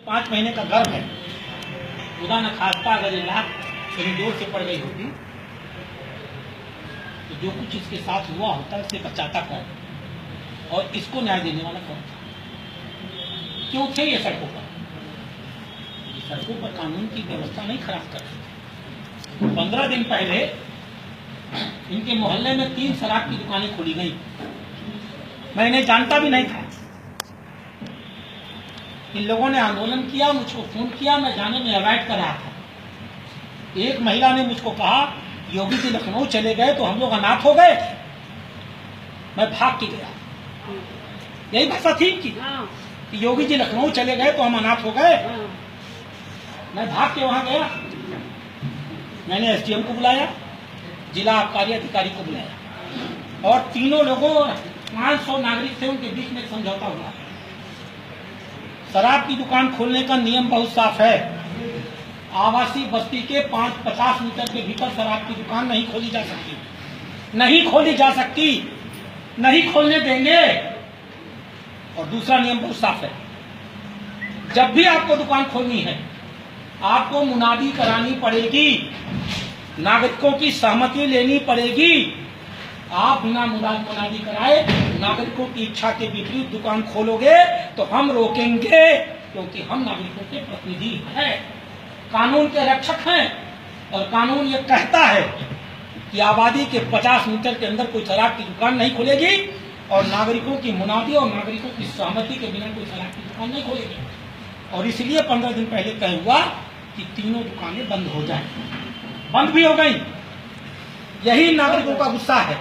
5 महीने का गर्भ है, खुदा न खास्ता अगर ये लात कहीं जोर से पड़ गई होती तो जो कुछ इसके साथ हुआ होता है, इसे बचाता कौन और इसको न्याय देने वाला कौन था? क्यों थे ये सड़कों पर? सड़कों पर कानून की व्यवस्था नहीं खराब कर रहे। 15 दिन पहले इनके मोहल्ले में 3 शराब की दुकानें खोली गई। मैं इन्हें जानता भी नहीं था। इन लोगों ने आंदोलन किया, मुझको फोन किया, मैं जाने में अवॉइड कर रहा था। एक महिला ने मुझको कहा योगी जी लखनऊ चले गए तो हम लोग अनाथ हो गए। मैं भाग के गया। यही भाषा थी कि योगी जी लखनऊ चले गए तो हम अनाथ हो गए। मैं भाग के वहां गया। मैंने एसडीएम को बुलाया, जिला आबकारी अधिकारी को बुलाया और तीनों लोगों 500 नागरिक थे, उनके बीच में समझौता हुआ। शराब की दुकान खोलने का नियम बहुत साफ है। आवासीय बस्ती के 50 मीटर के भीतर शराब की दुकान नहीं खोली जा सकती, नहीं खोली जा सकती, नहीं खोलने देंगे। और दूसरा नियम बहुत साफ है, जब भी आपको दुकान खोलनी है आपको मुनादी करानी पड़ेगी, नागरिकों की सहमति लेनी पड़ेगी। आप बिना मुनादी कराए नागरिकों की इच्छा के विपरीत दुकान खोलोगे तो हम रोकेंगे, क्योंकि हम नागरिकों के प्रतिनिधि हैं, कानून के रक्षक हैं। और कानून ये कहता है कि आबादी के 50 मीटर के अंदर कोई शराब की दुकान नहीं खुलेगी और नागरिकों की मुनादी और नागरिकों की सहमति के बिना कोई शराब की दुकान नहीं खुलेगी। और इसलिए 15 दिन पहले तय हुआ कि तीनों दुकानें बंद हो जाए। बंद भी हो गई। यही नागरिकों का गुस्सा है।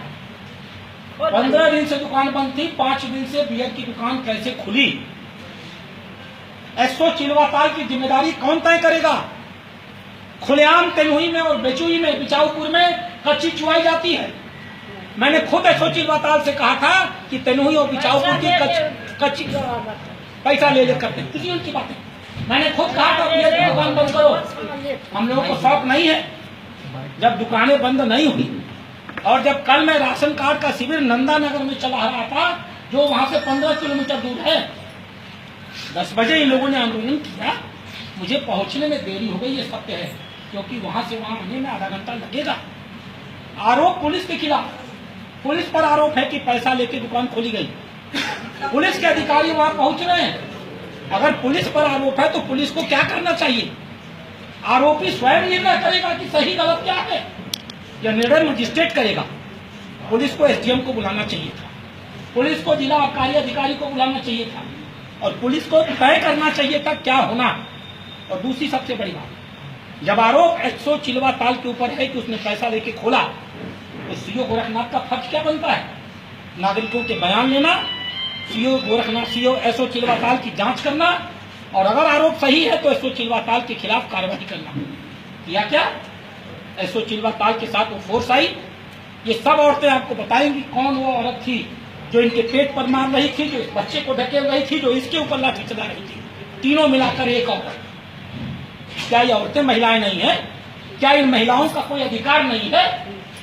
15 दिन से दुकान बंद थी, 5 दिन से बियर की दुकान कैसे खुली? एसओ चिलवाताल की जिम्मेदारी कौन तय करेगा? खुलेआम तेनुही में और बेचुई में, बिचाऊपुर में कच्ची चुवाई जाती है। मैंने खुद एसओ चिलवाताल से कहा था कि तेनुही और बिचाऊपुर की कच्ची पैसा ले करते हैं, किसी उनकी बातें। मैंने खुद कहा था बियर की दुकान बंद करो। हम लोगों को शौक नहीं है। जब दुकानें बंद नहीं हुई और जब कल मैं राशन कार्ड का शिविर नंदा नगर में चला रहा था, जो वहां से 15 किलोमीटर दूर है, 10 बजे इन लोगों ने आंदोलन किया। मुझे पहुंचने में देरी हो गई, ये सत्य है, क्योंकि वहां से वहां आने में आधा घंटा लगेगा। आरोप पुलिस के खिलाफ, पुलिस पर आरोप है कि पैसा लेके दुकान खोली गई। पुलिस के अधिकारी वहां पहुंच रहे हैं। अगर पुलिस पर आरोप है तो पुलिस को क्या करना चाहिए? आरोपी स्वयं निर्णय करेगा कि सही गलत क्या है, या निर्णय मजिस्ट्रेट करेगा? पुलिस को एसडीएम को बुलाना चाहिए था, पुलिस को जिला आबकारी अधिकारी को बुलाना चाहिए था और पुलिस को तय करना चाहिए था क्या होना। और दूसरी सबसे बड़ी बात, जब आरोप एसओ चिलवाताल के ऊपर है कि उसने पैसा लेके खोला, तो सीओ गोरखनाथ का फर्ज क्या बनता है? नागरिकों के बयान लेना, CO Gorakhnath, CO SO Chilwatal की जांच करना, और अगर आरोप सही है तो एसओ चिलवाताल के खिलाफ कार्रवाई करना। किया क्या? एसओ चिलवाताल के साथ वो फोर्स आई। ये सब औरतें आपको बताएंगी कौन वो औरत थी जो इनके पेट पर मार रही थी, जो इस बच्चे को ढकेल रही थी, जो इसके ऊपर लाठी चला रही थी। तीनों मिलाकर एक औरत। क्या ये औरतें महिलाएं नहीं है? क्या इन महिलाओं का कोई अधिकार नहीं है?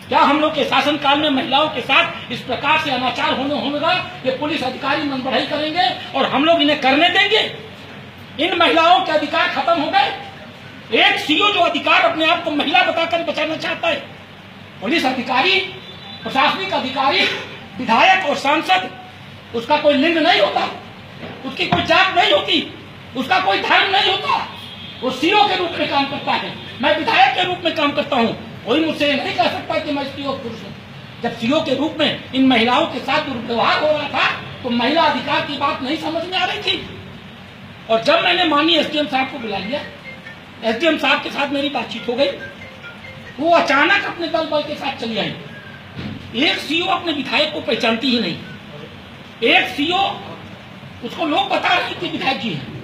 क्या हम लोग के शासनकाल में महिलाओं के साथ इस प्रकार से अनाचार होगा? ये पुलिस अधिकारी मन बढ़ाई करेंगे और हम लोग इन्हें करने देंगे? इन महिलाओं के अधिकार खत्म हो गए। एक सीओ जो अधिकार अपने आप को महिला बताकर बचाना चाहता है, पुलिस अधिकारी, प्रशासनिक अधिकारी, विधायक और सांसद, उसका कोई लिंग नहीं होता, उसकी कोई जात नहीं होती, उसका कोई धर्म नहीं होता। वो सीओ के रूप में काम करता है, मैं विधायक के रूप में काम करता हूँ। कोई मुझसे नहीं कह सकता कि मैं सीओ पुरुष हूँ। जब सीओ के रूप में इन महिलाओं के साथ दुर्व्यवहार हो रहा था तो महिला अधिकार की बात नहीं समझ में आ रही थी। और जब मैंने माननीय एसडीएम साहब को बुला लिया, एसडीएम साहब के साथ मेरी बातचीत हो गई, वो अचानक अपने दल बल के साथ चली आई। एक सीओ अपने विधायक को पहचानती ही नहीं। एक सीओ, उसको लोग बता रहे कि विधायक जी हैं।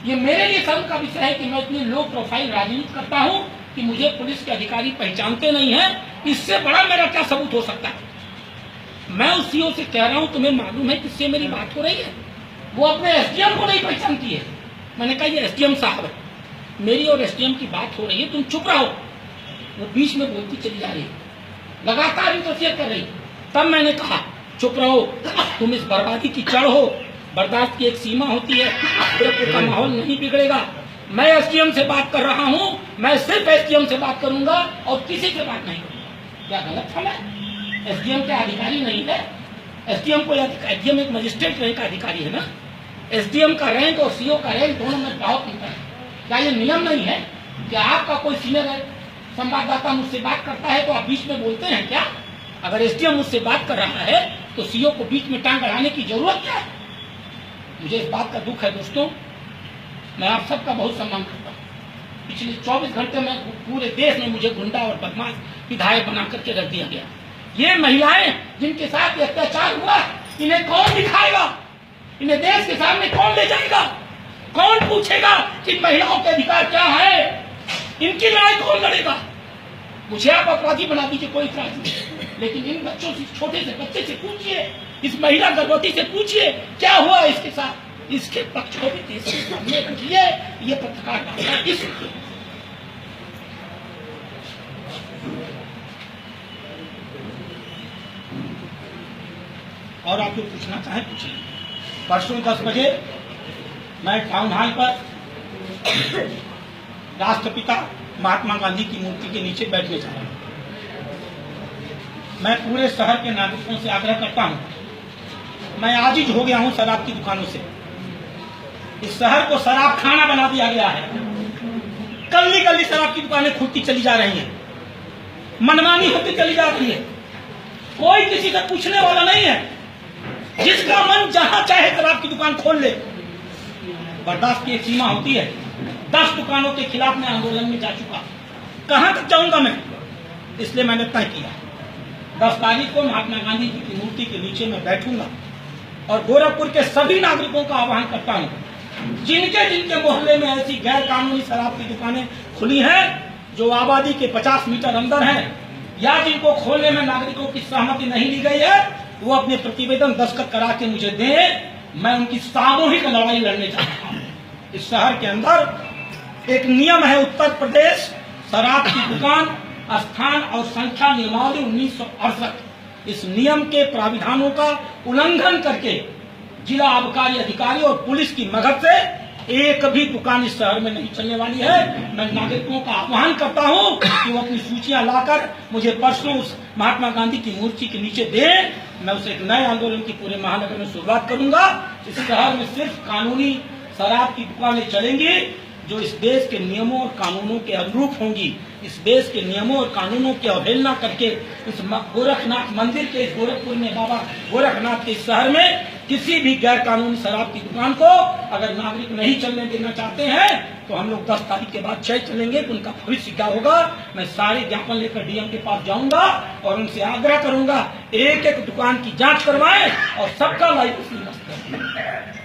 ये मेरे लिए शर्म का विषय है कि मैं इतनी लो प्रोफाइल राजनीति करता हूं कि मुझे पुलिस के अधिकारी पहचानते नहीं हैं। इससे बड़ा मेरा क्या सबूत हो सकता है? मैं उस सीओ से कह रहा हूं, तुम्हें मालूम है किससे मेरी बात हो रही है? वो अपने एसडीएम को नहीं पहचानती है। मैंने कहा ये एसडीएम साहब है, मेरी और एसडीएम की बात हो रही है, तुम चुप रहो। वो बीच में बोलती चली जा रही, लगातार इंटरफेयर कर रही। तब मैंने कहा चुप रहो, तुम इस बर्बादी की जड़ हो, बर्दाश्त की एक सीमा होती है। गोरखपुर का माहौल नहीं बिगड़ेगा। मैं एसडीएम से बात कर रहा हूं, मैं सिर्फ एसडीएम से बात करूंगा और किसी से बात नहीं करूंगा। क्या गलत फल है? एसडीएम क्या अधिकारी नहीं है? एसडीएम एक मजिस्ट्रेट रैंक का अधिकारी है ना। एसडीएम का रैंक और सीओ का रैंक दोनों में बहुत अंतर है। क्या ये नियम नहीं है कि आपका कोई सीनियर संवाददाता मुझसे बात करता है तो आप बीच में बोलते हैं क्या? अगर एसडीएम मुझसे बात कर रहा है तो सीओ को बीच में टांग अड़ाने की जरूरत क्या है? मुझे इस बात का दुख है दोस्तों। मैं आप सबका बहुत सम्मान करता हूँ। पिछले 24 घंटे में पूरे देश में मुझे गुंडा और बदमाश विधायक बना करके रख दिया गया। ये महिलाएं जिनके साथ अत्याचार हुआ, इन्हें कौन दिखाएगा? इन्हें देश के सामने कौन ले जाएगा? कौन पूछेगा कि महिलाओं के अधिकार क्या है? इनकी लड़ाई कौन लड़ेगा? मुझे आप अपराधी बना दीजिए, कोई इतराज नहीं, लेकिन इन बच्चों से, छोटे से बच्चे से पूछिए, इस महिला गर्भवती से पूछिए क्या हुआ इसके साथ। इसके पक्ष को भी देश के सामने रखिए। ये पत्रकार इस और आप जो पूछना चाहें पूछिए। परसों 10 बजे मैं टाउन हॉल पर राष्ट्रपिता महात्मा गांधी की मूर्ति के नीचे बैठने जा रहा हूं। मैं पूरे शहर के नागरिकों से आग्रह करता हूं, मैं आजिज हो गया हूं शराब की दुकानों से। इस शहर को शराब खाना बना दिया गया है। गली गली शराब की दुकानें खुलती चली जा रही हैं, मनमानी होती चली जा रही है। कोई किसी का पूछने वाला नहीं है। जिसका मन जहां चाहे शराब की दुकान खोल ले। बर्दाश्त की एक सीमा होती है। 10 दुकानों के खिलाफ मैं आंदोलन में जा चुका। कहां तक जाऊंगा मैं? इसलिए मैंने तय किया 10 तारीख को महात्मा गांधी जी की मूर्ति के नीचे मैं बैठूंगा और गोरखपुर के सभी नागरिकों का आह्वान करता हूं, जिनके जिनके मोहल्ले में ऐसी गैर कानूनी शराब की दुकानें खुली हैं, जो आबादी के 50 मीटर अंदर हैं, या जिनको खोलने में नागरिकों की सहमति नहीं ली गई है, वो अपने प्रतिवेदन दस्तखत करा के मुझे दें। मैं उनकी सामूहिक लड़ाई लड़ने जा रहा हूं। इस शहर के अंदर एक नियम है, उत्तर प्रदेश शराब की दुकान स्थान और संख्या नियमावली 1968। इस नियम के प्राविधानों का उल्लंघन करके जिला आबकारी अधिकारी और पुलिस की मदद से एक भी दुकान इस शहर में नहीं चलने वाली है। मैं नागरिकों का आह्वान करता हूं कि वो अपनी सूचियां लाकर मुझे परसों उस महात्मा गांधी की मूर्ति के नीचे दें। मैं उसे एक नए आंदोलन की पूरे महानगर में शुरुआत करूंगा। इस शहर में सिर्फ कानूनी शराब की दुकानें चलेंगी जो इस देश के नियमों और कानूनों के अनुरूप होंगी। इस देश के नियमों और कानूनों की अवहेलना करके इस गोरखनाथ मंदिर के, इस गोरखपुर में बाबा गोरखनाथ के इस शहर में किसी भी गैर कानूनी शराब की दुकान को अगर नागरिक नहीं चलने देना चाहते हैं तो हम लोग 10 तारीख के बाद 6 चलेंगे। तो उनका भविष्य क्या होगा? मैं सारे ज्ञापन लेकर डीएम के पास जाऊंगा और उनसे आग्रह करूंगा एक एक दुकान की जांच करवाएं और सबका लाइसेंस निरस्त करें।